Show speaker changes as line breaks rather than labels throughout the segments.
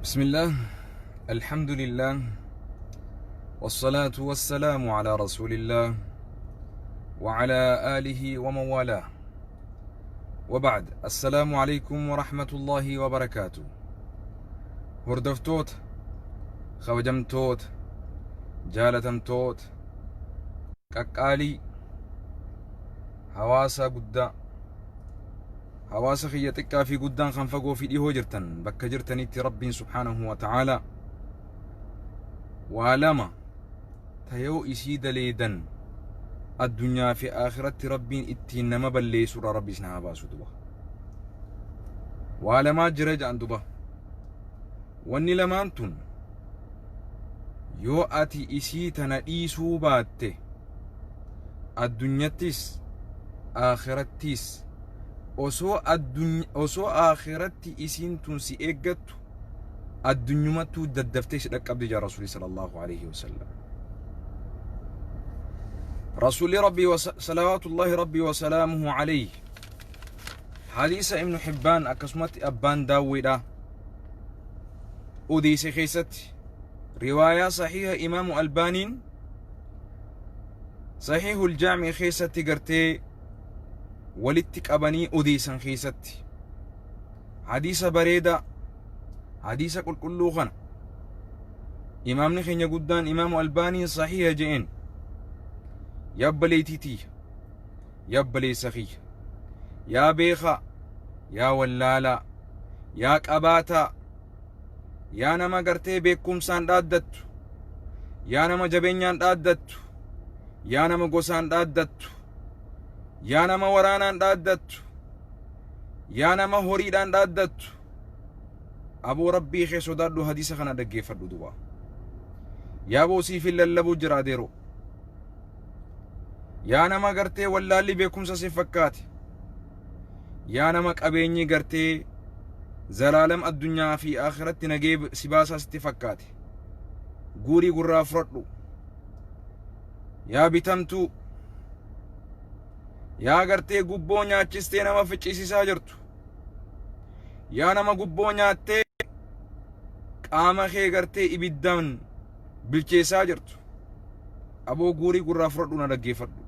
بسم الله، الحمد لله، والصلاة والسلام على رسول الله وعلى آله ومن والاه، وبعد. السلام عليكم ورحمة الله وبركاته. هردفتوت، خوجمتوت، جالتمتوت، ققالي، حواسا قدا، حواسا خيتك في قدان خنفقو في ديهو جرتن بك جرتنيتي ربي سبحانه وتعالى وعلما تيو إسيد ليدن الدنيا في آخرة ربي اتين نما بلي سورة ربي سنها باسو دبا وعلما جرج عن دبا واني لمانتون يو أتي إسيتنا إيسو باتي الدنيا تيس آخرة تيس osoo akhiratti isiin tun si eeggattu addunyumattuu daddaftee si dhaqqabdi jaa rasuuli sallallahu alayhi wasallam. rasuuli rabbii salawaatullahi rabbii wasalaamuhu alayhi hadiisa ibnu hibbaan akkasumatti abbaan daawwiidha udiise keessatti riwaayaa sahiha imaamu albaaniin sahihul jaami keessatti gartee walitti qabanii odeessan keessatti hadiisa bareeda hadiisa qulqulluu kana imaamni keenya guddaan imaamu albaanii sahiha je'een yabbaleetitiya yabbaleessa kiyya yaa beekaa yaa wallaalaa yaa qabaataa yaa nama gartee beekumsaan dhaaddattu yaa nama jabeenyaan dhaaddattu yaa nama gosaan dhaaddattu yaa nama waraanaan dhaaddattu yaa nama horiidhaan dhaaddattu aboo rabbii kee sodaadhu hadiisa kana dhaggeeffadhu duba yaa boosiifin lallabuu jira adeero yaa nama gartee wallaalli beekumsa si fakkaate yaa nama qabeenyi gartee zalaalam addunyaa fi akhiratti nagee si baasaa sitti fakkaate guurii gurraa fudhadhu yaa bitamtuu yaa gartee gubboo nyaachistee nama ficcisiisaa jirtu yaa nama gubboo nyaattee qaama kee gartee ibiddaan bilcheessaa jirtu aboo guurii gurraa fudhadhu na dhaggeeffadhu.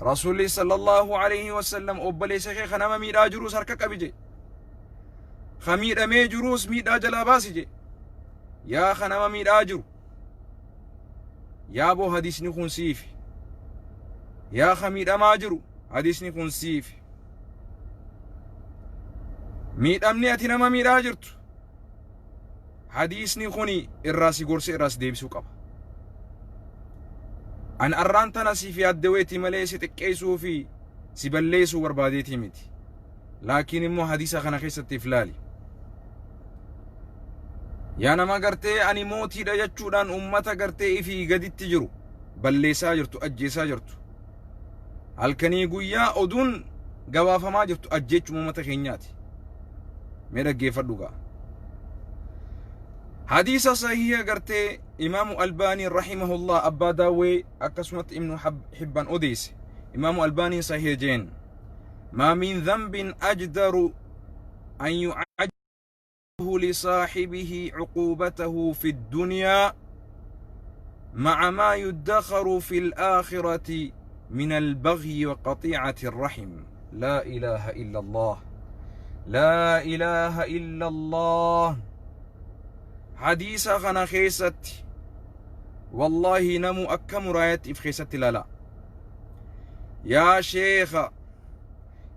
rasuulli sallallahu alayhi wasallam obboleessa kee kanama miidhaa jiruus harka qabi je ka miidhamee jiruus miidhaa jalaa baasi je yaa kanama miidhaa jiru yaa boo hadiisni kun siifi yaa khamiidhamaa jiru hadiisni kun siif miidhamni ati nama miidhaa jirtu hadiisni kun irraa si gorse irraa si deebisuu qaba. an arraan tana siif yaaddeweeti malee si xiqqeessuu fi si balleessuu barbaadeetii miti laakiin immoo hadiisa kana keessatti ilaali. yaa nama gartee ani mootiidha jechuudhaan ummata gartee ifii gaditti jiru balleessaa jirtu ajjeessaa jirtu halkanii guyyaa oduun gabaafamaa jirtu ajjeechuu uummata keenyaati mee dhaggeeffadhu gaa. hadiisa sahiha gartee imaamu albaanii rahimahullah abbaa daawwee akkasumatti ibnu hibbaan odeesse imaamu albaanii sahiha jeen maa min dhanbin ajdaru an yu'ajjilahu lisaahibihi cuqubatahu fi ddunyaa maca maa yuddakharu fi الآخرة من البغي وقطيعة الرحم. لا إله إلا الله، لا إله إلا الله. حديث خنا خيست والله نمو أكم رايت في خيست لا يا شيخ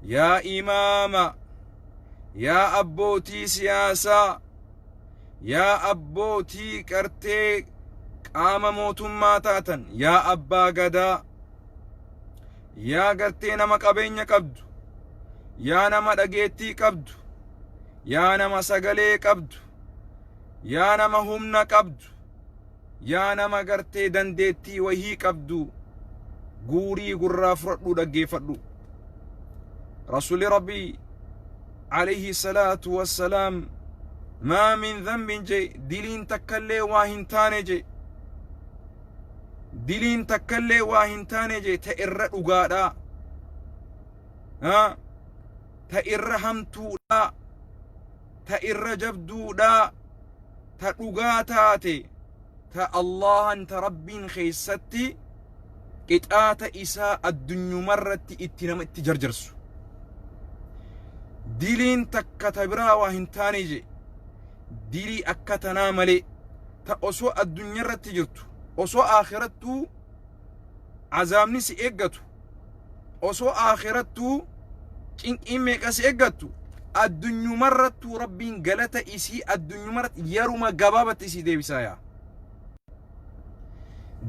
يا إمام يا أبوتي سياسة يا أبوتي كرتي قام موتم ماتاتا يا أبا قدا yaa gartee nama qabeenya qabdu yaa nama dhageettii qabdu yaa nama sagalee qabdu yaa nama humna qabdu yaa nama gartee dandeettii wahii qabdu guurii gurraa fudhadhu dhaggeeffadhu. rasuuli rabbii alayhi salaatu wassalaam maa min dhanbin je diliin takkallee waa hin taane je diliin takkallee waa hin taane je ta irra dhugaadha ta irra hamtuudha ta irra jabduudha ta dhugaa taate ta Allahan ta Rabbiin keessatti qixaata isaa addunyumarratti itti nama itti jarjarsu diliin takka ta biraa waa hin taane je dilii akka tanaa malee ta osoo addunyaarratti jirtu osoo aakhiraattuu azaabni si eeggatu osoo aakhiraattuu cinqiin meeqa si eeggatu addunyumarrattuu rabbiin galata isii addunyumarratti yeruma gabaabatti isii deebisaa yaa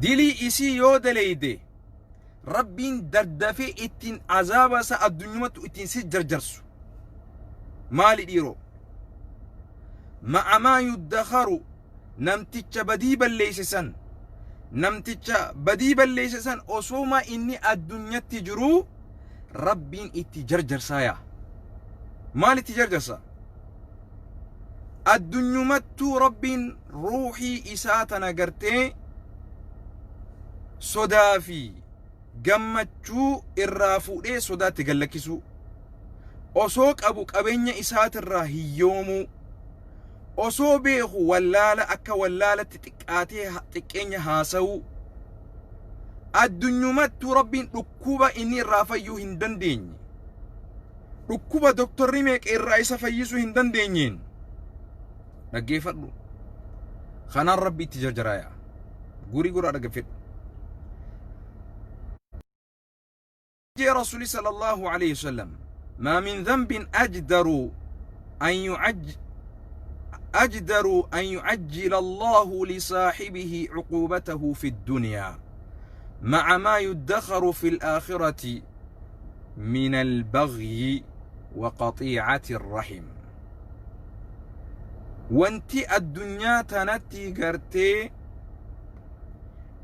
dilii isii yoo daleyde rabbiin dardafee ittiin azaaba isa addunyumattu ittiin si jarjarsu maali dhiiroo ma'a maa yuddakharu namticha badii balleeyse san osooma inni addunyatti jiruu rabbiin itti jarjarsaa yaa maal itti jarjarsa addunyumattuu rabbiin ruuxii isaa tana gartee sodaa fi gammachuu irraa fuudhee sodaatti gallakkisuu osoo qabu qabeenya isaatirraa hiyyoomuu osoo beeku wallaala akka wallaalatti xiqqaatee xiqqeenya haasa'uu addunyumattuu rabbiin dhukkuba inni irraa fayyuu hin dandeenye dhukkuba doktorri meeqa irraa isa fayyisuu hin dandeenyeen dhaggeeffadhu kanaan rabbi itti jarjaraaya gurii guraa dhaggeeffadhu جاء رسول صلى الله عليه وسلم ما من ذنب أجدر أن يعجل الله لصاحبه عقوبته في الدنيا مع ما يدخر في الآخرة من البغي وقطيعة الرحم وانتي الدنيا تنتي قرتي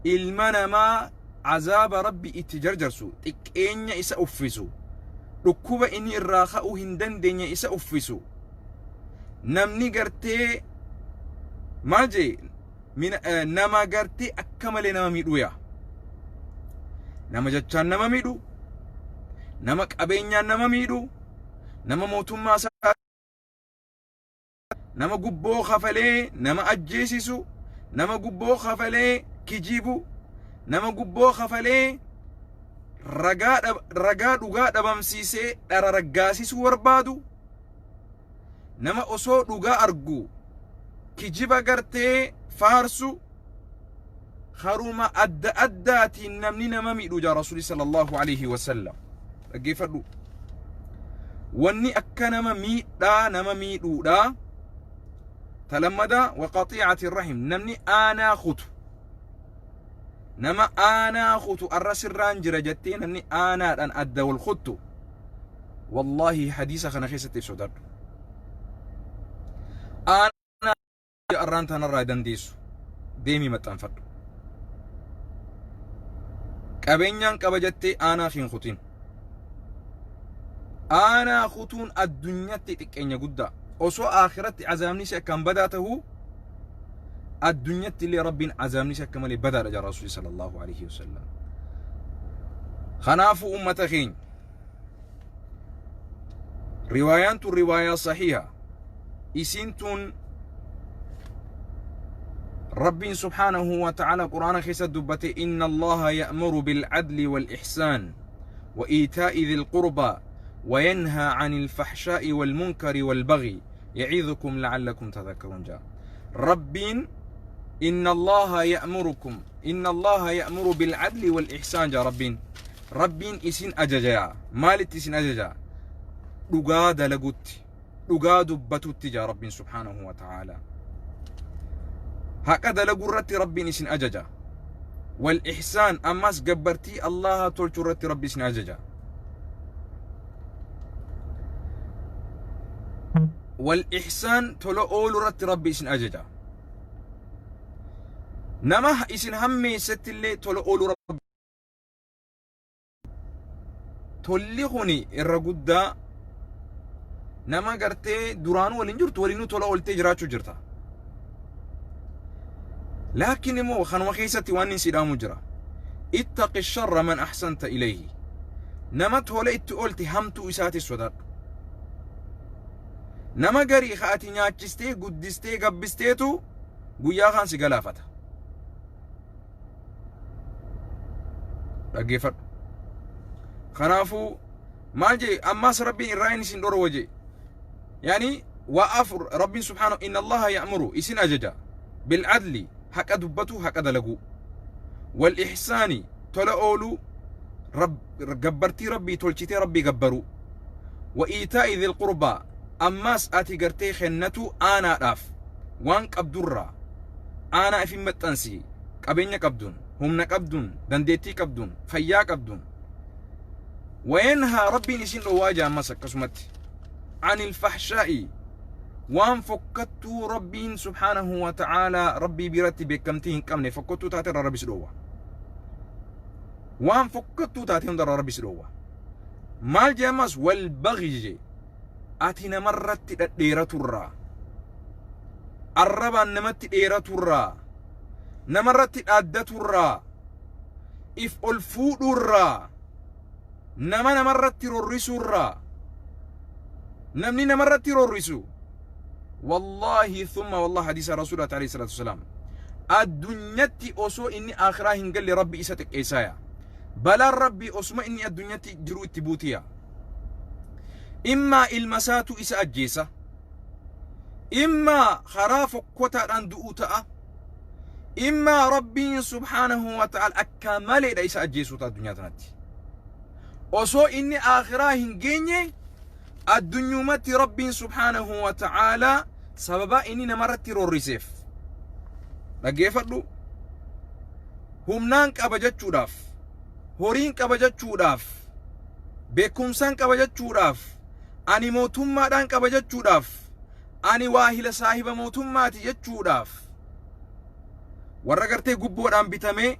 المنما عذاب ربي اتجرجرسو تكينيا إسا أفسو ركوبة إني الراخاء هندن دينيا إسا أفسو نمني قرتي ماجي من نما قرتي أكمل نما ميدو يا نما جتشان نما ميدو نما كأبينيا نما ميدو نما موتم ما سا نما قبو خفلي نما أجيسيسو نما قبو خفلي كجيبو nama gubboo kafalee ragaa dhugaa dhabamsiisee dhara raggaasisuu barbaadu nama osoo dhugaa argu kijiba gartee faarsu haruma adda addaatiin namni nama miidhu jaa rasuuli sallallahu alayhi wasallam dhaggeeffadhu wanni akka nama miidhuudha talammada waqaxiicati irrahim namni aanaa kutu نما أنا خطو الرسران جرجتين أني أنا أن أدى والخطو والله حديثة خنا خيسة سودار أنا أرانت أنا رايدان ديسو ديمي متنفر كابينيان كبجتي أنا خين خطين أنا خطون الدنيا تتكينيا قدا أسو آخرت عزامني كان بداته الدنيا اللي رب عزامني شكمل بدر رجال رسول صلى الله عليه وسلم خناف أمة خين رواية صحيحة إسنتون رب سبحانه وتعالى قرآن خيس الدبة إن الله يأمر بالعدل والإحسان وإيتاء ذي القربى وينهى عن الفحشاء والمنكر والبغي يعظكم لعلكم تذكرون جاء رب إن الله يأمر بالعدل والإحسان جا ربين إسن أججا مالت إسن أججا لغاد لغت لغاد بتوت جا رب سبحانه وتعالى هكذا لغرت ربين إسن أججا والإحسان أماس قبرتي الله تلترت رب إسن أججا والإحسان تلو أول رت رب إسن أججا نما إسن همي ست اللي تولو أولو رب توليخوني الرقودة نما قرتي دورانو والنجرت ولينو تولو أولتي جراتشو جرتا لكن مو خانوا خيستي واني سيدامو جرا اتق الشر من أحسنت إليه نما تولي اتقولتي همتو إساتي السودار nama garii haati nyaachistee guddistee gabbisteetu guyyaa kaan si galaafata. dhaggeeffadhu. kanaafuu maal jee ammaas rabbiin irraa isin dhorwa jee يعني وافر رب سبحانه ان الله يأمر اسن اججا بالعدل حق دبتو حق دلقو والاحسان تلأولو رب جبرتي ربي تولشتي ربي جبرو وايتاء ذي القربى اماس اتي قرتي خنتو انا راف وان قبدرا انا في متنسي قبينيا قبدون هم نقبدون دنديتي قبدون فيا قبدون وينها ربي نسين رواجا اماس كسمتي عن الفحشاء وان فكتو ربي سبحانه وتعالى ربي برتب كمتين كمني فكتو تاتي ربي سلوه وان فكتو تاتي در ربي سلوه مال جامس والبغي اتينا مرت ديرة الرا الربا نمت ديرة الرا نمرت ادة الرا اف الفود الرا نمرت الرس الرا نمني نمرت الرسو والله ثم والله حديث رسول الله عليه الصلاة والسلام الدنيا أسو إني آخرها هنقل لي ربي إساتك إيسايا بلا ربي أسمى إني الدنيا جرو اتبوتيا إما المسات إسا أجيسا إما خراف قوتا عن دؤوتا إما ربي سبحانه وتعالى أكمل إذا إسا أجيسو تا الدنيا تنتي أسو إني آخرها هنقل الدنيا متي ربي سبحانه وتعالى سببا إني نمرت الرسيف لقيفدو هم نانك أبجت شوداف هورينك أبجت شوداف بكم سانك أبجت شوداف أني موتم ما دانك أبجت شوداف أني واهل صاحب موتم ما تجت شوداف ورقرتي قبور أن بتمي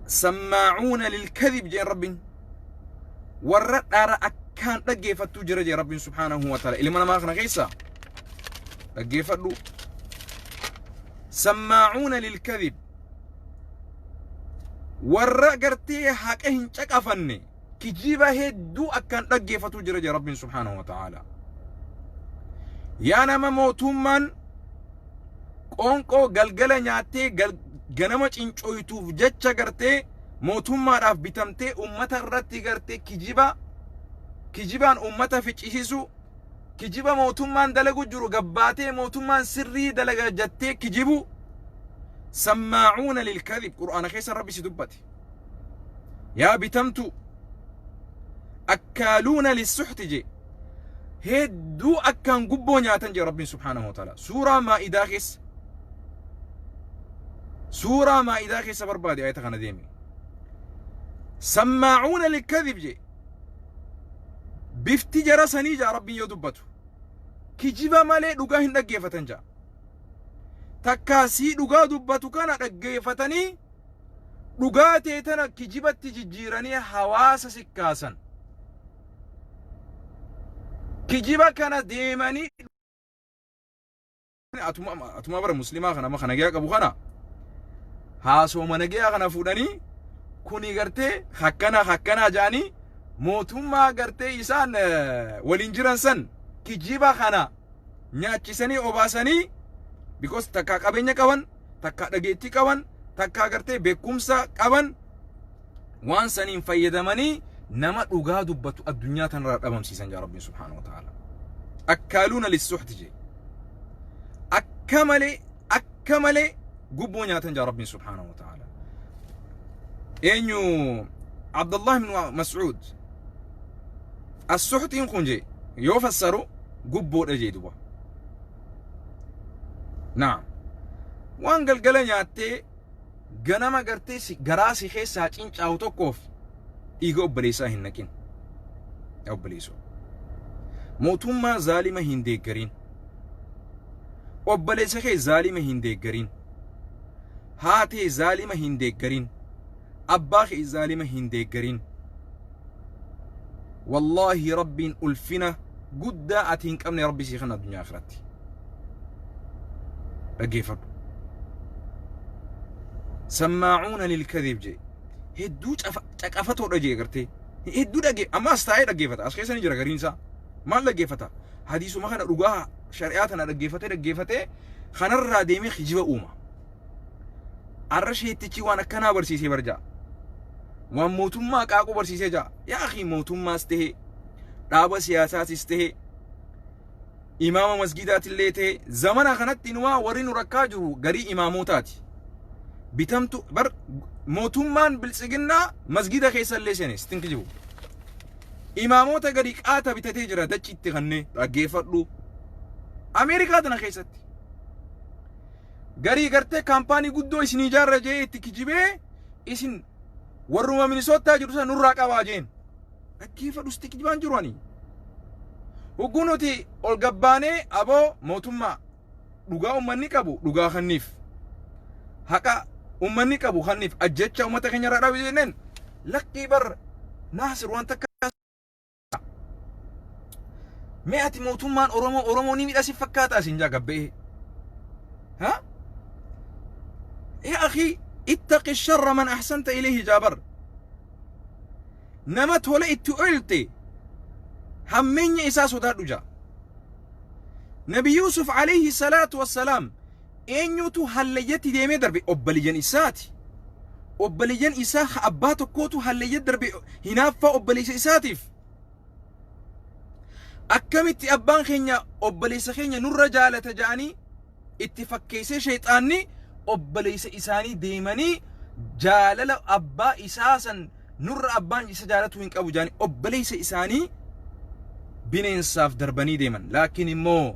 سماعون للكذب جين ربي ورد أرى أكان دقيفتو جرجي ربي سبحانه وتعالى إلي منا ما أخنا غيسا دقيفتو سماعون للكذب ورد قرتي حقهن شكفني كجيبه هدو أكان دقيفتو جرجي ربي سبحانه وتعالى يانا ما موتومان قونقو قلقل نياتي غنمج انچويتوف جتشا قرتي موتوما راف بتمتي أمتا الرتي قرتي كجيبان أمتا فيتشيسو كجيبا موتومان دلقو جرو قباتي موتومان سري دلقا جتي كجيبو سماعون للكذب قرآن خيسا ربي سدبتي يا بتمتو أكالون للسحت جي هدو أكان قبو نياتن جي ربي سبحانه وتعالى سورة ما إداخس سورة ما إداخس بربادي آية خانا ديمي سماعون للكذب جي بفتي جرسني جا ربي يدبتو كجيبا مالي لغا هن دقيفتن جا تكاسي لغا دبتو كان دقيفتني لغا تيتنا كجيبا تجيراني حواس سكاسا كجيبا كان ديماني أتما برا مسلمة خنا ما خنا جاك أبو خنا هاسو منجيا خنا فوداني كوني غرتي حكنا جاني موتوما غرتي إسان ولينجران سن كجيبا خنا نياتشيساني أوباساني because takka qabenya qaban takka dhageetti qaban takka gartee beekumsa qaban waan saniin fayyadamanii nama dhugaa dubbatu addunyaa tanarraa dhabamsiisan yaa rabbiin subhaanahu wa ta'ala akkaaluuna lissuhti je akka malee gubboo nyaatan yaa rabbiin subhaanahu wa ta'ala eenyu Abdullah ibn Mas'ud as-suhtiin kun je yoo fassaru gubboodha jee duba نعم وان قلقلا نياتي غنما غرتي غراسي خيسا چنچاو توكوف ايغو بليسا هنكين او بليسو موتوما ظالمه هندي غرين او بليسا خي ظالمه هندي غرين هاتي ظالمه هندي غرين اباخي ظالمه هندي غرين والله ربي الفنا قد اتين قمني ربي شيخنا الدنيا اخرتي أجيفك سماعون للكذب جي هدو تقفتو رجي قرتي هدو دقي أما استعيد أجيفت أسخيسا نجرى قرينسا maal dhaggeeffata hadiisuma kana dhugaa shari'aa tana dhaggeeffatee kanarraa deemee hijiba uuma arra sheettichi waan akkanaa barsiisee barjaa waan mootummaa qaaquu barsiisee jaa yaa akhi mootummaas ta'e dhaaba siyaasaas ta'e imaama masgidaatillee ta'e zamana kanatti numaa warri nu rakkaa jiru garii imaamotaati bitamtu bar mootummaan biltsiginnaa masgida keessallee seenes tinkijibu imaamota gadi qaata bitatee jira dachitti kannee dhaggeeffadhu Ameerikaa tana keessatti garii gartee kaampaanii guddoo isin ijaarra jee itti kijibee isin warruma Minisootaa jiru san nurraa qabaa jeen dhaggeeffadhu itti kijibaan jiru ani hugunuti ol gabbaanee aboo mootummaa dhugaa ummanni qabu dhugaa kanniif haqa ummanni qabu kanniif ajjecha ummata keenya irraa dhaabuu jenneen lakkii bar Naasir waan takka mee ati mootummaan Oromoo ni midhasi fakkaata asin jaa gabbee ha ya akhi ittaqi sharra man ahsanta ilayhi jaabar nama tola itti olte hammeenya isaa sodaadhu jaa Nabi Yusuf alayhi salatu wassalaam eenyutu halleeyyatti deemee darbe obboleeyyan isaati obboleeyyan isaa abbaa tokkootu halleeyyatti darbe hinaaffaa obboleessa isaatiif akkamitti abbaan keenya obboleessa keenya nurra jaalata jaanii itti fakkeessee shayxaanni obboleessa isaanii deemanii jaalala abbaa isaa san nurra abbaan isa jaalatu hin qabu jaanii obboleessa isaanii bineensaaf darbanii deeman laakiin immoo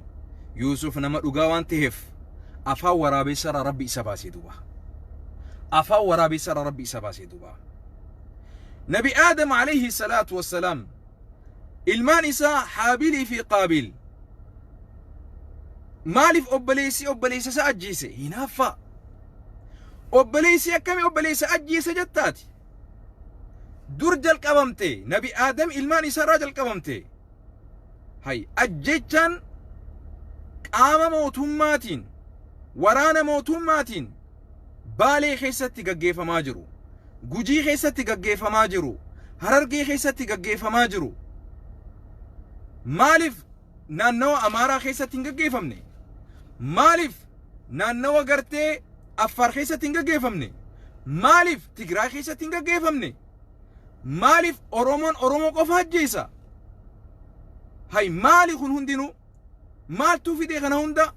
Yusuf nama dhugaa waan ta'eef afaan waraabessa rabbi isa baasee duuba afaan waraabessa rabbi isa baasee duuba Nabi Aadam alayhi salatu wassalaam ilmaan isaa Haabilii fi Qaabil maaliif obboleessa isa ajjeese hinaaffaa obboleessi akkami obboleessa ajjeese jettaati dur jalqabamte Nabi Aadam ilmaan isaa irraa jalqabamte hay ajjechaan qaama mootummaatiin waraana mootummaatiin Baalee keessatti gaggeeffamaa jiru Gujii keessatti gaggeeffamaa jiru Harargee keessatti gaggeeffamaa jiru maaliif naannawa Amaaraa keessatti hin gaggeeffamne maaliif naannawa gartee Affaar keessatti hin gaggeeffamne maaliif Tigraay keessatti hin gaggeeffamne maaliif Oromoon Oromoo qofa ajjeesa hay maali kun hundinuu maaltu fide kana hunda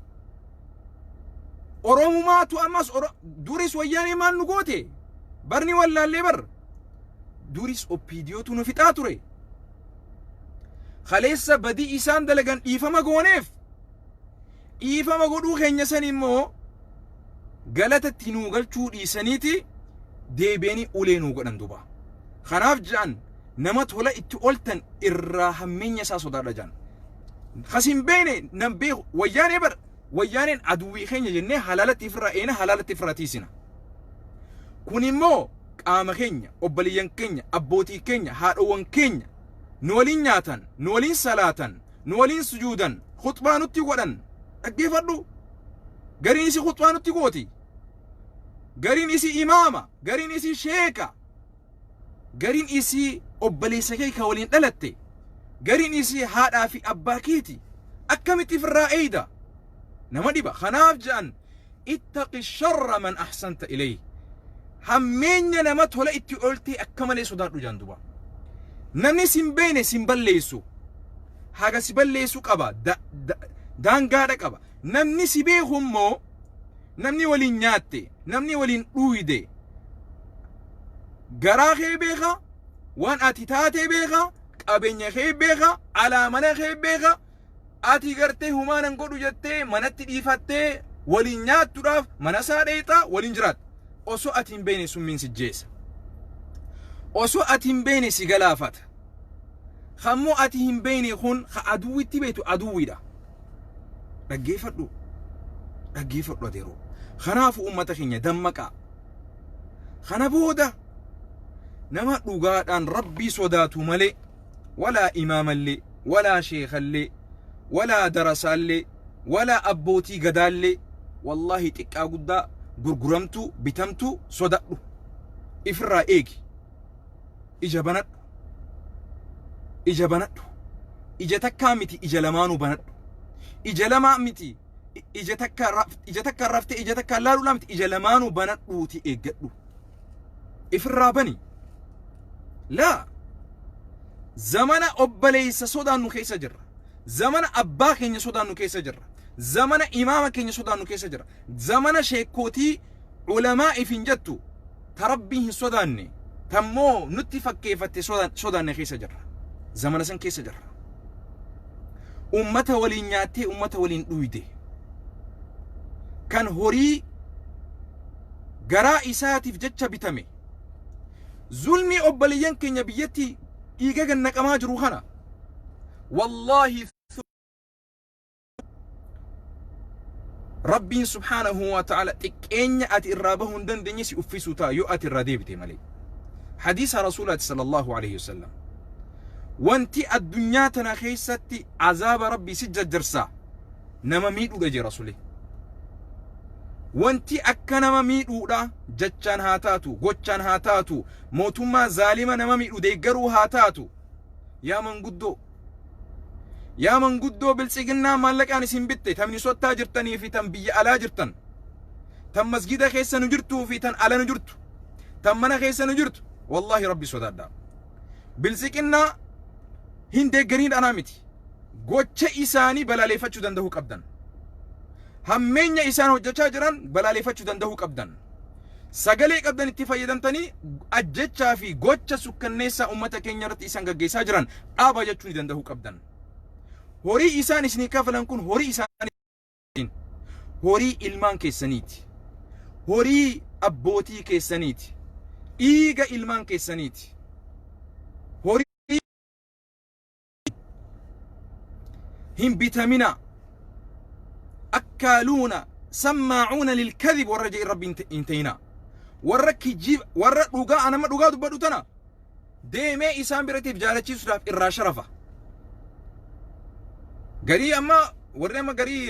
Oromumaatu ammas duris wayyaanee maal nu goote barni wallaallee bar duris oppiidiyootu nu fixaa ture khaleessa badii isaan dalagan dhiifama gooneef dhiifama godhuu keenya san immoo galatatti nuu galchuu dhiisaniiti deebi'anii ulee nuu godhan duba kanaaf ja'an nama tola itti oltan irraa hammeenya isaa sodaadha ja'an khasin beene nam beeku wayyaanee bar wayyaaneen aduwwii keenya jennee halaalatti ifirraa eena halaalatti ifirraa tiisina kun immoo qaama keenya obboleeyyan keenya abbootii keenya haadhowwan keenya nu waliin nyaatan nu waliin salaatan nu waliin sujuudan khutbaa nutti godhan dhaggeeffadhu gariin isi khutbaa nutti gooti gariin isi imaama gariin isi sheeka gariin isi obboleessa kee ka waliin dhalatte gariin isi haadhaa fi abbaa keeti akkamitti ifirraa eeyda nama dhiba kanaaf ja'an ittaqi sharra man ahsanta ilayhi hammeenya nama tola itti oltee akka malee sodaadhu jaan duba namni sin beene sin balleessu haga si balleessu qaba daangaadha qaba namni si beeku immoo namni waliin nyaatte namni waliin dhuuyde garaa kee beeka waan ati taatee beeka qabeenya kee beeka alaamana kee beeka ati gartee humaanan godhu jettee manatti dhiifattee waliin nyaattuudhaaf mana isaa dheetaa waliin jiraat osoo ati hin beene summiin si jeessa osoo ati hin beene si galaafata kammoo ati hin beene kun ka aduwwitti beetu aduwwiidha dhaggeeffadhu adeeroo kanaafu ummata keenya dammaqaa kana booda nama dhugaadhaan rabbii sodaatu malee walaa imaamallee walaa sheekallee ولا درسالي ولا أبوتي قدالي والله تقا قدا غرغرمتو بتمتو صدقلو إفرا إيجي إجابنات ija takkaa miti ija lamaanuu banadhu ija lamaa miti ija takkaa raftee ija takkaa laaluu miti ija lamaanuu banadhuuti eeggadhu ifirraa bani laa zamana obboleessa sodaannu keessa jirra zamana abbaa keenya sodaannu keessa jirra zamana imaama keenya sodaannu keessa jirra zamana sheekootii ulamaa ifin jettu tarabbii hin sodaanne tammoo nutti fakkeeffatte sodaanne keessa jirra zamana san keessa jirra ummata waliin nyaattee ummata waliin dhuyde kan horii garaa isaatiif jecha bitame zulmii obboleeyyan keenya biyyatti dhiiga gannaqamaa jiru kana wallahi rabbiin subhaanahu wa ta'ala xiqqeenya ati irraa bahuu hin dandeenye si uffisuu ta'a yoo ati irraa deebite malee hadiisa rasuulaati sallallahu alaihi wasallam wanti addunyaa tana keessatti azaaba rabbii si jajjarsaa nama miidhuudha jee rasuli wanti akka nama miidhuudha jechaan haa taatu gochaan haa taatu mootummaa zaalima nama miidhu deeggaruu haa taatu yaa manguddoo biltsiginnaa maallaqaan isin bitte tamni sottaa jirtanii fi tan biyya alaa jirtan tan masgida keessa nu jirtuu fi tan ala nu jirtu tan mana keessa nu jirtu wallahi rabbi sodaadhaa biltsiginnaa hin deeggariin anaa miti gocha isaanii balaaleeffachuu danda'uu qabdan hammeenya isaan hojjechaa jiran balaaleeffachuu danda'uu qabdan sagalee qabdan itti fayyadamtanii ajjechaa fi gocha sukkanneessaa ummata keenya irratti isaan gaggeessaa jiran dhaaba jechuu ni danda'uu qabdan horii isaan isinii kafalan kun horii isaanii horii ilmaan keessaniiti horii abbootii keessaniiti dhiiga ilmaan keessaniiti horii hin bitamina akkaaluuna sammaa'uuna lilkadhib warra jee rabbi intayna warra kijib warra dhugaa anama dhugaa dubbadhu tana deemee isaan biratiif jaalachiisuudhaaf irraa sharafa garii amma warri amma garii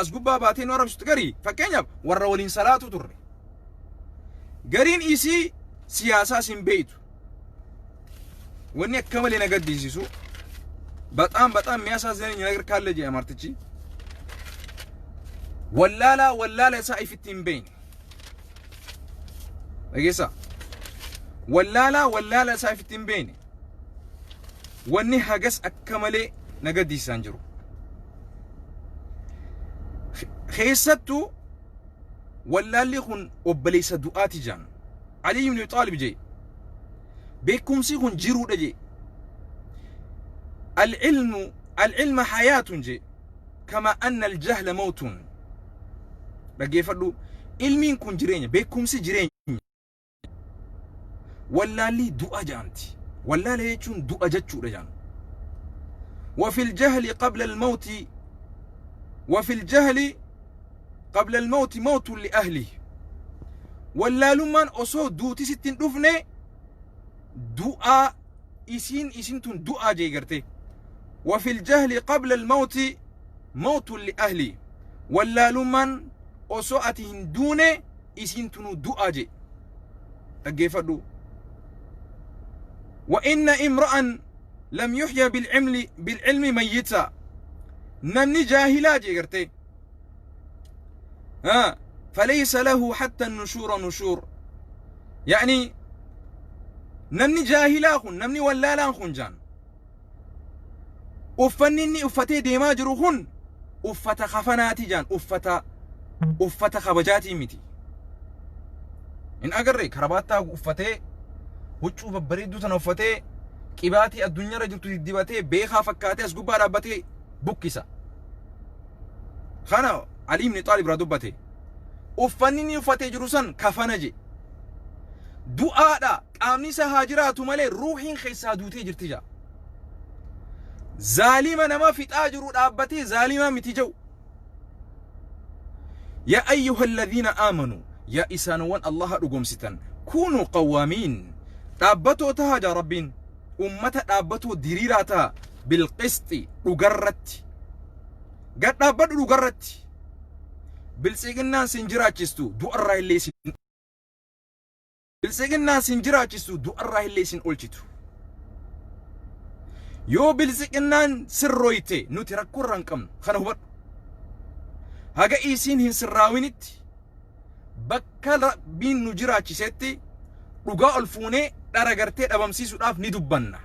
as gubbaa baatee nu arrabsitu garii fakkeenyaaf warra waliin salaatu turre gariin isii siyaasaa sin beeytu wanni akka malee na gaddisiisu በጣም የሚያሳዝነኝ ነገር ካለ ጀ አማርትቺ ወላላ ሳይፍቲን በይን እጌሳ ወላላ ሳይፍቲን በይን ወኒ ሀገስ አከመሌ ነገዲሳን ጅሩ ኸይሰቱ ወላሊ ሁን ኦበሌሰ ዱአቲ ጃን አሊ ኢብኑ ጣሊብ ጀ ቤኩምሲ ሁን ጅሩ ደጀ العلم حياة جي كما أن الجهل موت بقي فردو علمين كون جرين بيكم سي جرين ولا لي دعا جانتي ولا لي يجون دعا جتشو رجان وفي الجهل قبل الموت موت لأهله ولا لمن أصو دوتي ستين دفني دعا إسين تون دعا جي قرتي وفي الجهل قبل الموت موت لأهلي ولا لمن أسوأتهم دون إسنتنو دؤاجي أجيفدو وإن امرأ لم يحيى بالعلم ميتا نمني جاهلا جيرتي فليس له حتى النشور نشور يعني نمني جاهلا خن نمني ولا خنجان uffanni uffatee deemaa jiru kun uffata khafanaati jaan uffata kabajaati miti in agarre karabaata uffatee huccuu babbareedduu tana uffatee qibaatii addunyaarra jirtu dibatee beekaa fakkaatee as gubbaa dhaabbatee bukkisa kana Ali ibn Talib irraa dubbate uffanni uffatee jiru san kafana je du'aadha qaamni isaa haa jiraatu malee ruuhiin keessaa duutee jirti jaa zaalima nama fixaa jiru dhaabbatee zaalima miti jau يا أيها الذين آمنوا يا إسانوان الله أقومستن كونوا قوامين تابتوا تهاجا ربين أمتا تابتوا ديريراتا بالقسط لقرت قد تابتوا لقرت بالسيقنا سنجراجستو دو الرأي اللي سن بالسيقنا سنجراجستو دو الرأي اللي سن أولجتو yoo bilziqinnaan sirrooyte nuti rakkoo irraa hin qabnu kana hubadhu haga isiin hin sirraawinitti bakka rabbiin nu jiraachisetti dhugaa ol fuunee dhara gartee dhabamsiisuudhaaf ni dubbanna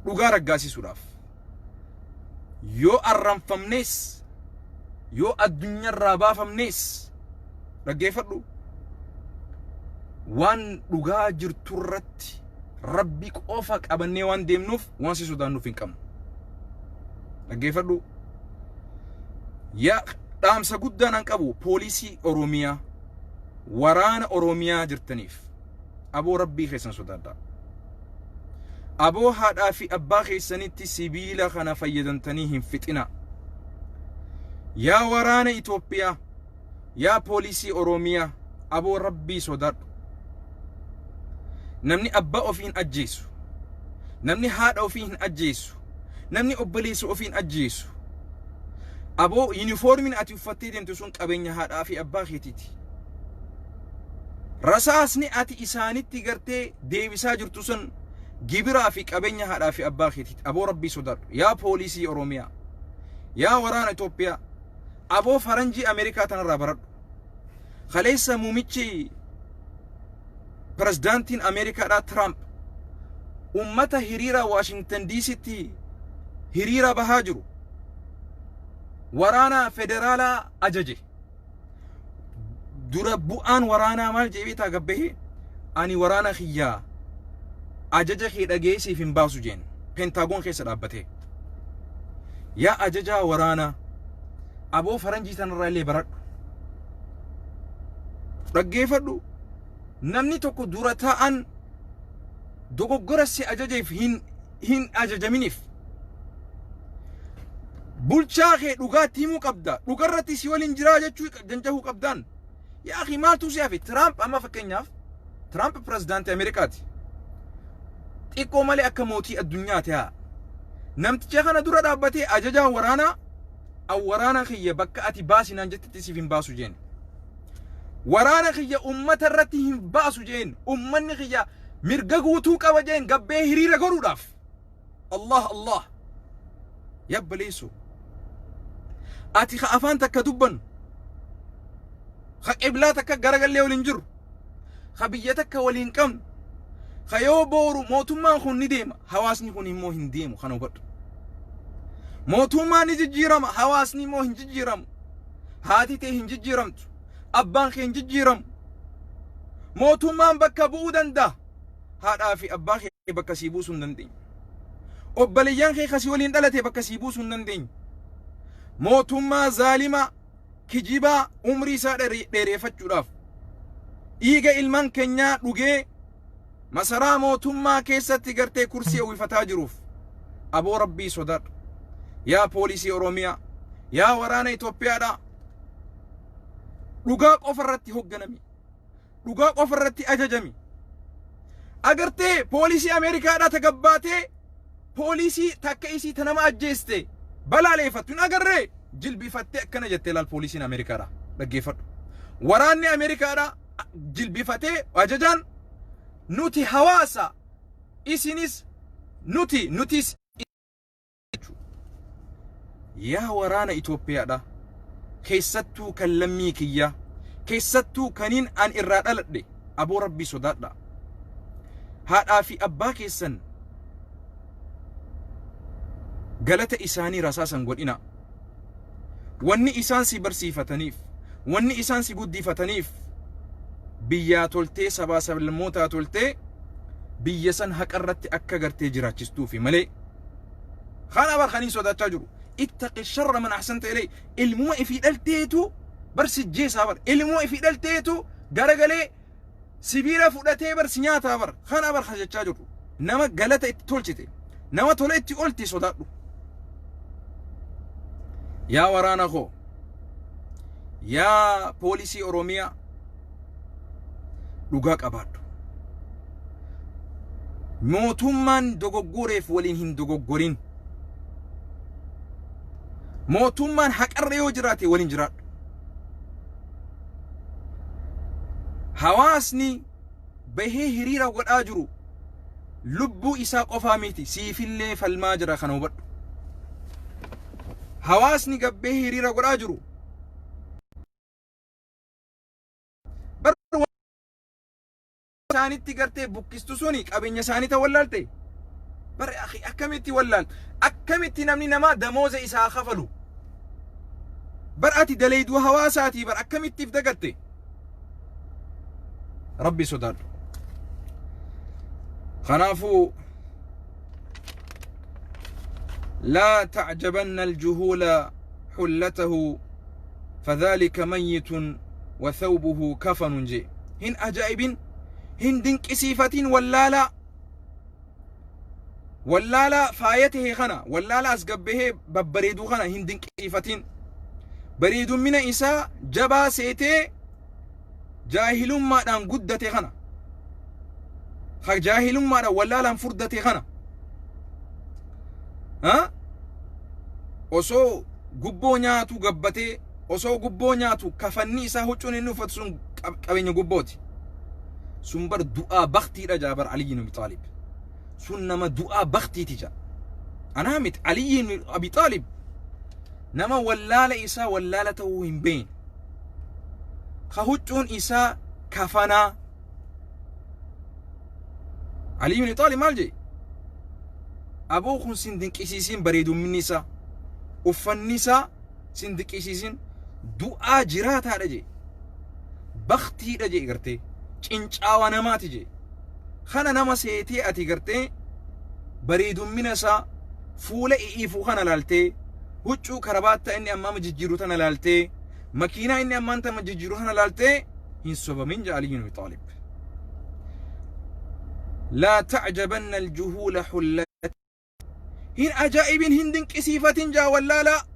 dhugaa raggaasisuudhaaf yoo arranfamnees yoo addunyaarraa baafamnees dhaggeeffadhu waan dhugaa jirtu irratti rabbi qofa qabannee waan deemnuuf waan si sodaannuuf hin qabnu dhaggeeffadhu yaa dhaamsa guddaan an qabu poolisii oromiyaa waraana oromiyaa jirtaniif aboo rabbii keessan sodaadhaa aboo haadhaa fi abbaa keessanitti sibiila kana fayyadamtanii hin fixina yaa waraana Itoophiyaa yaa poolisii oromiyaa aboo rabbii sodaadhu namni abbaa ofiin ajjeesu namni haadha ofiin ajjeesu namni obboleessa ofiin ajjeesu aboo uniformin ati uffattee deemtu sun qabeenya haadhaa fi abbaa keetiiti rasaasni ati isaanitti gartee deebisaa jirtu sun gibiraa fi qabeenya haadhaa fi abbaa keetiiti aboo rabbii sodaadhu yaa poolisii oromiyaa yaa waraana Itoophiyaa aboo faranjii Ameerikaa tanarraa baradhu khaleessa muumichi Prezidaantiin Ameerikaadhaa Trump ummata hiriira Washington DC'tti hiriira bahaa jiru waraana federaalaa ajaje dura bu'aan waraanaa maal jedhee taagabbahe ani waraana khiyyaa ajaja kee dhageessiif hin baasu jeen Pentagon keessa dhaabbatee yaa ajajaa waraanaa aboo faranjii tanarraa illee baradhu dhaggeeffadhu namni tokko dura ta'an dogoggora si ajajeef hin ajajaminiif bulchaa kee dhugaatti himuu qabda dhugarratti si waliin jiraa jechuu janjahuu qabdaan yaa akhi maaltu si hafe Trump amma fakkeenyaaf Trump prezidaantii Ameerikaati xiqqoo malee akka mootii addunyaati haa namticha kana dura dhaabbatee ajajaa waraana kiyya bakka ati baasinaan jettitti siif hin baasu jeen waraana kiyya ummata irratti hin baasu jeen ummanni kiyya mirga guutuu qaba jeen gabbee hiriira godhuudhaaf Allah yabbaleessu ati ka afaan takka dubbannu ka qiblaa takka garagallee waliin jiru ka biyya takka waliin qabnu ka yoo booru mootummaan kun ni deema hawaasni kun immoo hin deemu kana hubadhu mootummaan ni jijjiirama hawaasni immoo hin jijjiiramu haati tee hin jijjiiramtu abbaan kee hin jijjiiramu mootummaan bakka bu'uu danda'a haadhaa fi abbaa kee bakka sii buusuu hin dandeenye obboleeyyan kee kasii waliin dhalate bakka sii buusuu hin dandeenye mootummaa zaalima kijibaa umrii isaa dheereeffachuudhaaf dhiiga ilmaan keenyaa dhugee masaraa mootummaa keessatti gartee kursii uwwifataa jiruuf aboo rabbii sodaadhu yaa poolisii oromiyaa yaa waraana Itoophiyaadhaa dhugaa qofa irratti hoogganami dhugaa qofa irratti ajajami agartee poolisii Ameerikaadhaa tagabbaatee poolisii takka isii tanama ajjeeste balaaleeffattu hin agarree jilbifattee akkana jettee laal poolisiin Ameerikaadhaa dhaggeeffadhu waraanni Ameerikaadhaa jilbifatee ajajaan nuti hawaasa isinis nutis yaa waraana Itoophiyaadhaa keessattuu kan lammii kiyyaa keessattuu kaniin an irraa dhaladhe aboo rabbii sodaadha haadhaa fi abbaa keessan galata isaanii rasaasan godhina wanni isaan si barsiifataniif wanni isaan si guddifataniif biyyaa toltee sabaa sablammootaa toltee biyya san haqarratti akka gartee jiraachistuufi malee kana barkanii sodaachaa jiru اتق الشر من أحسنت إليه المو في دلتيتو برس الجيس هبر المو في دلتيتو غرغلي سبيرا فودتي برس نياتا هبر خانا بر خجچا جرو نما غلطه تولچتي نما تولتي اولتي صدادو يا ورانا خو يا بوليسي اوروميا دوغا قبادو موتومان دوغوغوريف ولين هين دوغوغورين mootummaan haqarra yoo jiraate waliin jiraadhu hawaasni bahee hiriira godhaa jiru lubbuu isaa qofaa miti siifillee falmaa jira kana hubadhu. Hawaasni gabbee hiriira godhaa jiru isaanitti gartee bukkistu suni qabeenya isaanii ta'uu wallaalte bar akhi akkamitti wallaal akkamitti namni namaa damooza isaa kafalu bar ati daleeyduu hawaasaati bar akkamittiif dagatte rabbi sodaadhu. خنافو لا تعجبن الجهول حلته فذلك ميت وثوبه كفن جي هن أجائب هن دنك سيفتين ولالا فايته خنا ولالا أسقبه ببريدو خنا هن دنك سيفتين بريد من إساء جبا سيتي جاهل ما دان قدته خنا خا جاهل ما دا ولالا فردته خنا ها osoo gubboo nyaatu gabbatee osoo gubboo nyaatu kafanni isaa huccuun inni uffatu sun qabeenya gubbooti sun bar du'aa baktiidha jaabar Ali ibn Abi Talib sun nama du'aa baktiiti jaa anaa miti Ali ibn Abi Talib nama wallaala isaa wallaala ta'uu hin beekne ka huccuun isaa kafanaa Ali ibn Abi Talib maal jee aboo kun sin dinqisiisin bareedumminni isaa uffanni isaa sin dinqisiisin du'aa jiraataadha jee baktiidha jee gartee cincaawa namaati jee kana nama seetee ati gartee bareedummina isaa fuula iifuu kana laaltee huccuu karabaatta inni ammaa jijjiiru tana laaltee makiinaa inni ammaan tama jijjiiru kana laaltee hin sobamin jee Ali ibn Abi Talib لا تعجبن الجهول حلة هن أجائب هندن كسيفة جا ولا لا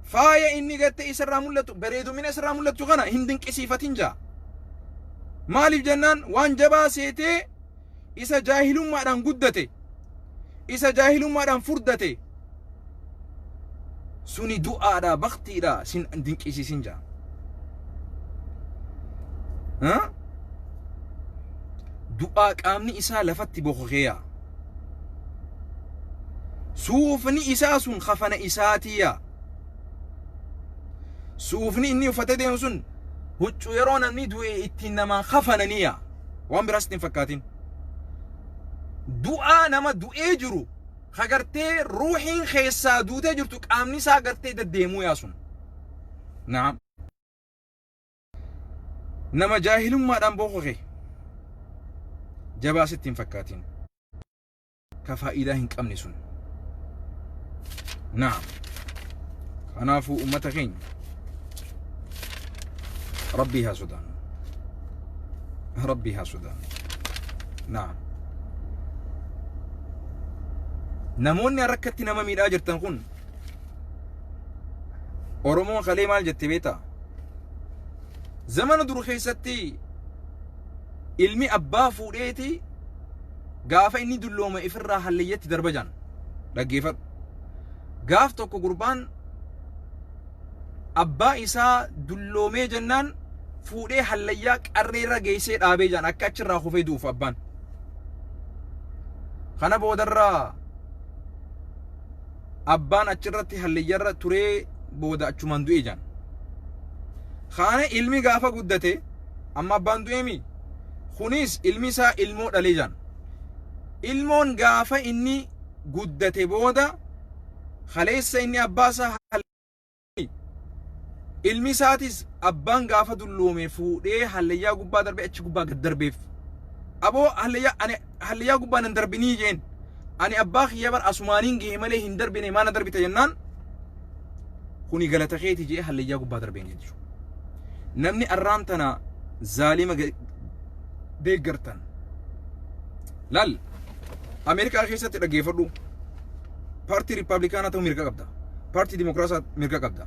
فايا إني قلت إسرى ملتو بريدو من إسرى ملتو غنا هندن كسيفة جا مالي جنان وان جبا سيتي إسا جاهل ما دان قدتي إسا جاهل ما دان فردتي سوني دعا دا بختي دا سن هندن كسيسين جا ها du'aa qaamni isaa lafatti boqoqeeya suufni isaa sun kafana isaatiya suufni inni uffate deemu sun huccuu yeroo namni du'e ittiin namaa kafananiya waan biraas ittiin fakkaatin du'aa nama du'ee jiru hagartee ruuhiin keessaa duutee jirtu qaamni isaa gartee deddeemuu yaa sun naam nama jaahilummaadhaan boqoqe جبا ستين فكاتين كفائدة هنك أمنسون نعم أنا فو أمتكين ربيها سودان ربيها سودان نعم نموني ركتي نمامي الأجر تنخون أورمون خلي مال جت بيتا زمن درو خيستي ilmi abbaa fuudheeti gaafa inni dulloome ifirraa halleeyyatti darbajan dhaggeeffadhu gaaf tokko gurbaan abbaa isaa dulloomee jennaan fuudhee hallayyaa qarreerra geessee dhaabee jaan akka achirraa kufee duuf abbaan kana boodarraa abbaan achirratti halleeyyarra turee booda achumaan du'ee jaan kana ilmi gaafa guddate amma abbaan du'eemi kunis ilmi isaa ilmoo dhalee jaan ilmoon gaafa inni guddate booda khaleessa inni abbaa isaa ilmi isaatis abbaan gaafa dulloome fuudhee hallayyaa gubbaa darbe achi gubbaa gad darbeef aboo hallayyaa gubbaa nan darbinii jeen ani abbaa kiyya bar asumaaniin gahee malee hin darbine maana darbite jennaan kuni galata keeti jee hallayyaa gubbaa darbeen jechuudha namni arraan tana zaalima deeggartan lal Ameerikaa keessatti dhaggeeffadhu paartii riippaabilikaanaa ta'uu mirga qabda paartii dimokiraasaa mirga qabda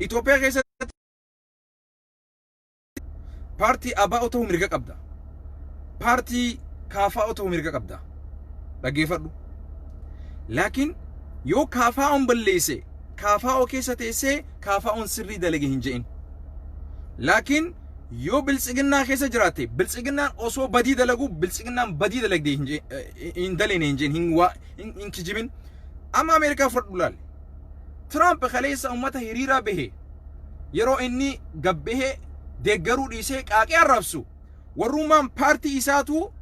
Itoophiyaa keessatti paartii ABO ta'uu mirga qabda paartii KFO ta'uu mirga qabda dhaggeeffadhu laakiin yoo KFO'n balleesse KFO keessa teessee KFO'n sirrii dalage hin je'in laakiin yoo biltsiginnaa keessa jiraate biltsiginnaan osoo badii dalagu biltsiginnaan badii dalagdee hin daline hin kijibin amma Ameerikaa fudhadhu laal Trump khaleessa ummata hiriira bahe yeroo inni gabbahee deeggaruu dhiisee qaaqee arrabsu warrummaan paartii isaatu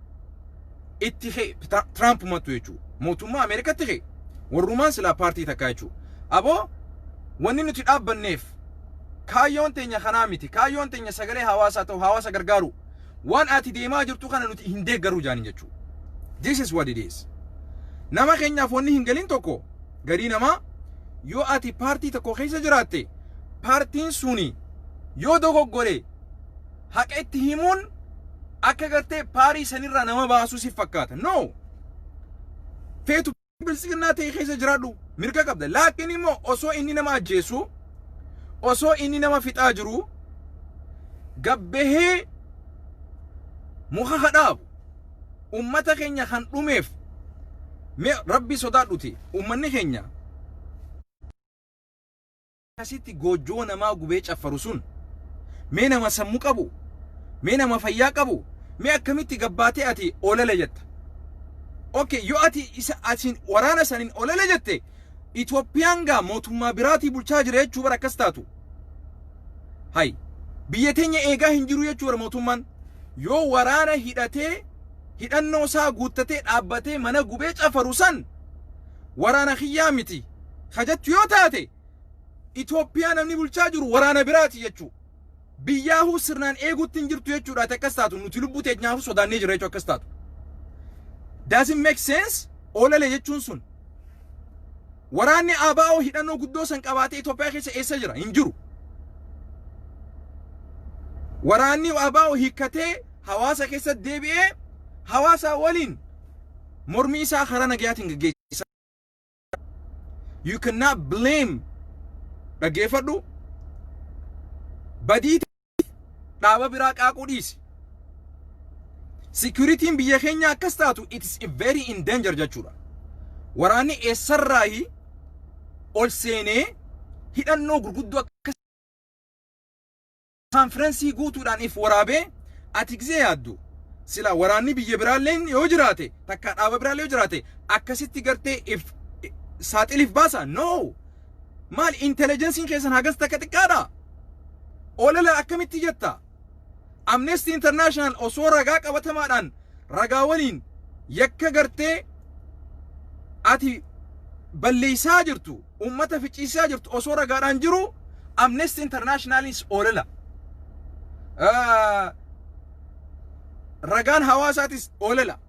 itti Trump matu jechuu mootummaa Ameerikaatti kee warrummaan silaa paartii takkaa jechuu aboo wanni nuti dhaabbanneef kaayyoon teenya kanaa miti kaayyoon teenya sagalee hawaasaa ta'u hawaasa gargaaru waan ati deemaa jirtu kana nuti hin deeggaruu jaanin jechuu this is what it is nama keenyaaf wanni hin galin tokko garii namaa yoo ati paartii tokko keessa jiraatte paartiin suni yoo dogoggore haqa itti himuun akka gartee paarii sanirraa nama baasuu si fakkaata no feetu biltsiginnaa ta'e keessa jiraadhu mirga qabda laakiin immoo osoo inni nama ajjeesu osoo inni nama fixaa jiru gabbahee muka hadhaabu ummata keenya kan dhumeef me rabbi sodaadhuti ummanni keenya kasitti goojjoo namaa gubee caffaru sun mee nama sammuu qabu mee nama fayyaa qabu mee akkamitti gabbaatee ati olale jetta okay yoo ati isa atin waraana sanin olale jette Itoophiyaan gaa mootummaa biraatii bulchaa jira jechuu bara akkas taatu hay biyya teenya eegaa hin jiru jechuu bara mootummaan yoo waraana hidhatee hidhannoo isaa guuttatee dhaabbatee mana gubee cafaru san waraana xiyyaa miti hajattu yoo taate Itoophiyaa namni bulchaa jiru waraana biraati jechuu biyyaahu sirnaan eeguutti hin jirtu jechuudha akkas taatu nuti lubbuu teenyaaf sodaannee jira jechuu akkas taatu doesn't make sense olale jechuun sun waraanni ABO hidhannoo guddoo san qabaatee Itoophiyaa keessa eessa jira hin jiru waraanni ABO hiikkatee hawaasa keessa deebi'ee hawaasa waliin mormii isaa karaa nagayaatiin gaggeessa you cannot blame dhageeffadhu badii dhaaba biraa qaaquu dhiisi security'n biyya keenya akkas taatu it is very in danger jechuudha waraanni eessarraayi ol seenee hidhannoo gurguddoo akkas konferensii guutuudhaan if waraabee ati gizee yaaddu sila waraanni biyya biraalleen yoo jiraate takka dhaaba biraallee yoo jiraate akkasitti gartee if saaxiliif baasa no maal intelligencein keessan hagas takka xiqqaadha olala akkamitti jetta Amnesty International osoo ragaa qabatamaadhaan ragaa waliin yakka gartee ati balleessaa jirtu ummata ficiisaa jirtu osoo ragaadhaan jiru Amnesty Internationalis olala ragaan hawaasaatis olala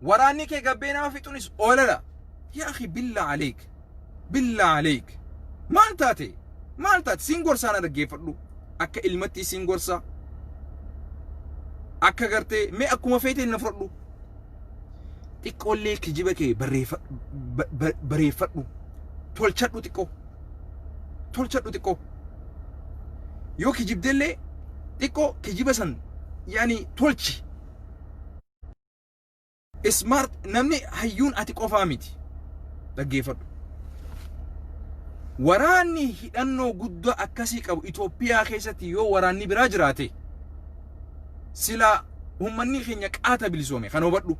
waraanni kee gabbee nama fixunis olala yaa akhi billah aleek maal taate siin gorsaana dhaggeeffadhu akka ilmatti siin gorsaa akka gartee mee akkuma feeteen na fudhadhu xiqqoollee kijiba kee bareeffadhu tolchadhu xiqqoo yoo kijibdellee xiqqoo kijiba san yaani tolchi smart namni hayyuun ati qofaa miti dhaggeeffadhu waraanni hidhannoo guddaa akkasii qabu Itoophiyaa keessatti yoo waraanni biraa jiraate sila ummanni keenya qaata bilisoome kan hubadhu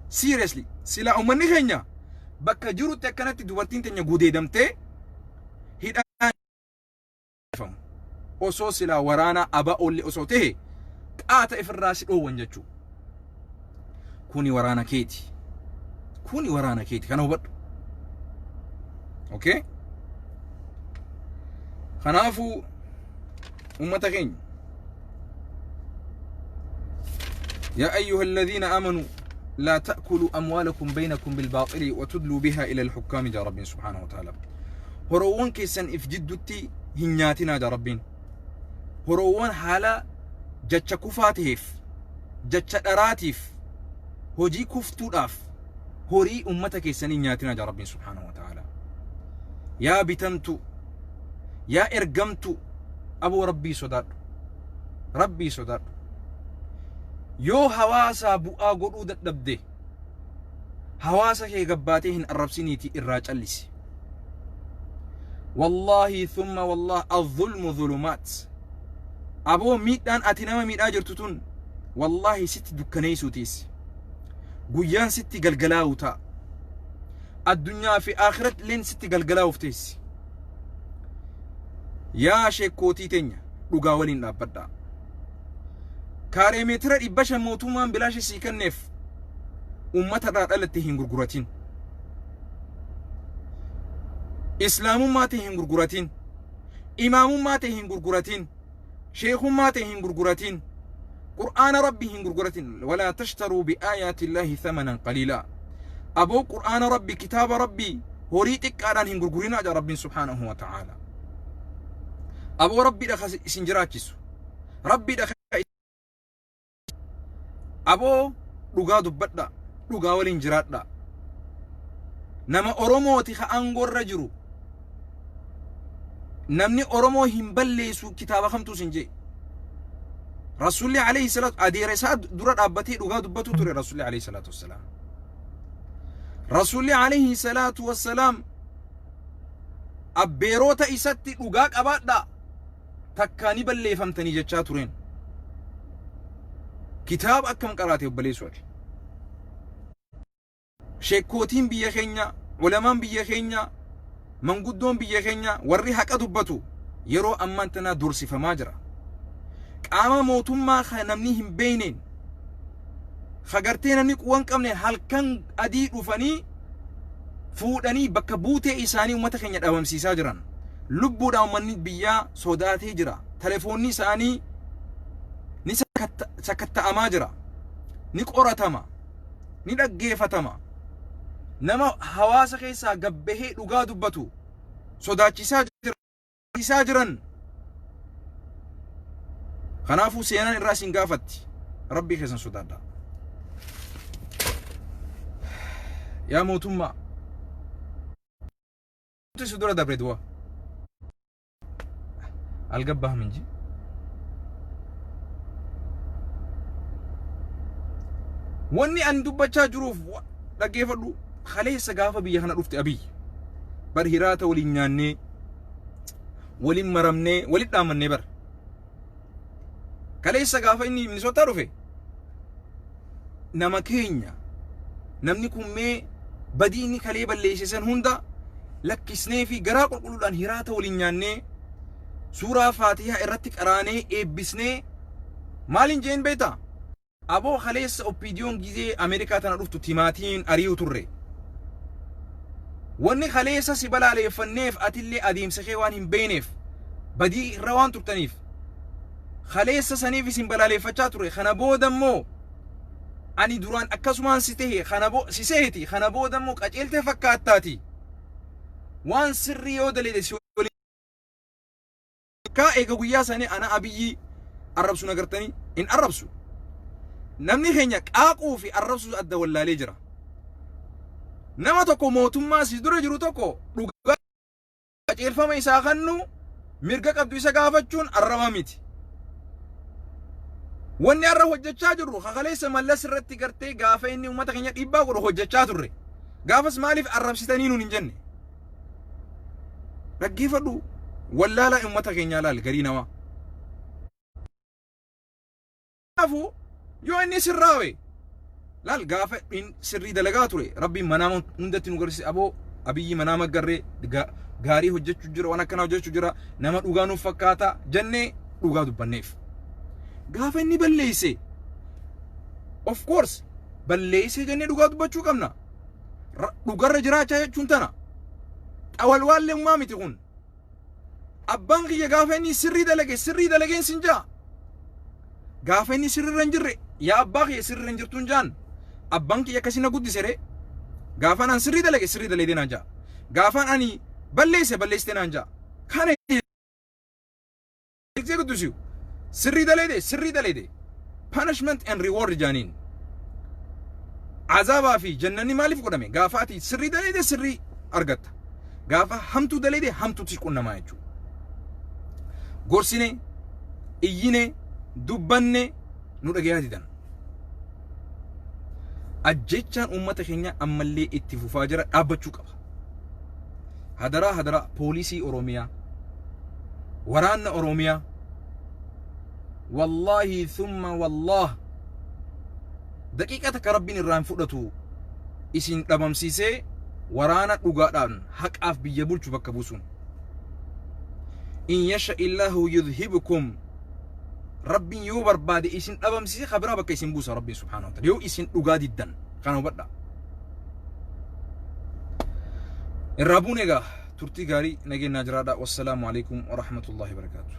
seriously sila ummanni keenya bakka jirutti akkanatti dubartiin teenya gudeedamtee hidhaan osoo sila waraana ABO'lle osoo ta'e qaata ifirraa si dhoowwan jechuu kuni waraana keeti kan hubadhu okay kanaafu ummata keenya يا أيها الذين آمنوا لا تأكلوا أموالكم بينكم بالباطل وتدلوا بها إلى الحكام جا ربين سبحانه وتعالى هروان كيسن إف جدتي هنياتنا جا ربين هروان حالا جتش كفاتيف جتش أراتيف هجي كفتو داف هوري أمتا كيسن هنياتنا جا ربين سبحانه وتعالى يا بتنتو يا إرقمتو أبو ربي صدر yoo hawaasa bu'aa godhuu dadhabde hawaasa kee gabbaatee hin arrabsiniiti irraa callisi wallahi thumma wallah adh-dhulmu dhulumat aboo miidhaan ati nama miidhaa jirtu tun wallahi sitti dukkaneessuutiis guyyaan sitti galgalaa'u ta'a addunyaa fi akhirat illeen sitti galgalaa'uuf teessi yaa sheekkootii teenya dhugaa waliin dhaabbadhaa kaaree meetira 500 mootummaan bilaashi sii kenneef ummata dhaadhalatti hin gurguratin islaamummaa ta'e hin gurguratin imaamummaa ta'e hin gurguratin sheekhummaa ta'e hin gurguratin qur'aana rabbii hin gurguratin walaa tashtaruu biaayaati illaahi thamanan qaliilaa aboo qur'aana rabbii kitaaba rabbii horii xiqqaadhaan hin gurgurinaa jedha rabbiin subhaanahu wa ta'aala aboo rabbiidha isin jiraachisu rabbiidha aboo dhugaa dubbadha dhugaa waliin jiraadha nama oromooti ka aangorra jiru namni oromoo hin balleessu kitaaba kamtu sin jee rasuulli alayhi salatu adeera isaa dura dhaabbatee dhugaa dubbatu ture rasuulli alayhi salatu wassalaam rasuulli alayhi salatu wassalaam abbeerota isatti dhugaa qabaadha takkaani balleeffamtanii jechaa tureen kitaaba akkam qaraate obboleessu ati sheekkootiin biyya keenya ulamaan biyya keenya manguddoon biyya keenya warri haqa dubbatu yeroo ammaan tanaa dursifamaa jira qaama mootummaa namni hin beeyneen khagartee namni quwan qabne halkan adii dhufanii fuudhanii bakka buutee isaanii ummata keenya dhabamsiisaa jiran lubbuudhaan ummanni biyyaa sodaatee jira telefoonni isaanii ni sakatta'amaa jira ni qoratama ni dhaggeeffatama nama hawaasa keessaa gabbahee dhugaa dubbatu sodaachisaa jiran kanaafuu seenaan irraa isin gaafatti rabbii keessan sodaadha yaa mootummaa si dura dabre du'a algabbaa minji wanni an dubbachaa jiruuf dhaggeeffadhu khaleessa gaafa biyya kana dhufte abiy bar hiraata waliin nyaannee waliin maramnee waliin dhaamannee bar khaleessa gaafa inni Minnesota dhufe nama keenya namni kummee badii inni kalee balleessisan hunda lakkisnee fi garaa qulqulluudhaan hiraata waliin nyaannee suuraa faatihaa irratti qaraanee eebbisnee maaliin jeen beeta aboo khaleessa oppiidiyoon gizee Ameerikaa tana dhuftu timaatiin ari'u turre wanni khaleessa si balaaleeffanneef atillee adeemsa kee waan hin beeyneef badii irra waan turtaniif khaleessa saniif isin balaaleeffachaa ture kana booda immoo ani duraan akkasumaan si tahe si seeti kana booda immoo qaceeltee fakkaattaati waan sirrii yoo daleede si ka eega guyyaa sanii ana abiyyi arrabsu nagartanii in arrabsu namni keenya qaaquu fi arrabsu adda wallaalee jira nama tokko mootummaa si dura jiru tokko dhugaa qaceelfama isaa kannu mirga qabdu isa gaafachuun arraba miti wanni arra hojjechaa jirru khaleessa mallas irratti gartee gaafa inni ummata keenya dhiibbaa godhu hojjechaa turre gaafas maaliif arrabsitanii nuun hin jenne dhaggeeffadhu wallaala ummata keenya laal garii nama afu yoo inni sirraawe laal gaafa sirrii dalagaa ture rabbiin manaama hundatti nu garsiise aboo abiyyi manaama garree gaarii hojjechuu jira waan akkana hojjechuu jira nama dhugaa nuuf fakkaata jennee dhugaa dubbanneef gaafa inni balleesse of course balleesse jennee dhugaa dubbachuu qabna dhugarra jiraachaa jechuun tana xawalwaallee ummaa miti kun abbaan kiyya gaafa inni sirrii dalageen sin jaa gaafa inni sirriirra hin jirre yaa abbaa kiyya sirriirra hin jirtuun jaan abbaan kiyya akkasina guddisere gaafaan an sirrii dalagee naan jaa gaafaan ani balleessite naan jaa kana eegzee guddisiu sirrii daleede punishment and reward jaaniin azabaa fi jannanni maaliif godhame gaafa ati sirrii daleede sirrii argatta gaafa hamtuu daleede hamtuutti qunnamaa jechuudha gorsine iyyine dubbanne nu dhagayaa didan ajjechaan ummata keenya ammallee itti fufaa jira dhaabbachuu qaba hadara poolisii oromiyaa waraanna oromiyaa والله ثم والله دقيقة كربين الران فؤلتو إسين تمام سيسي ورانا أوغادان حق أف بيجبول شبك بوسون إن يشاء الله يذهبكم ربي يوبر بعد إسين تمام سيسي خبرها بك إسين بوسا ربي سبحانه وتعالى يو إسين أوغادي الدن كانوا بدأ الرابونيغا ترتي غاري نجي نجرادا والسلام عليكم ورحمة الله وبركاته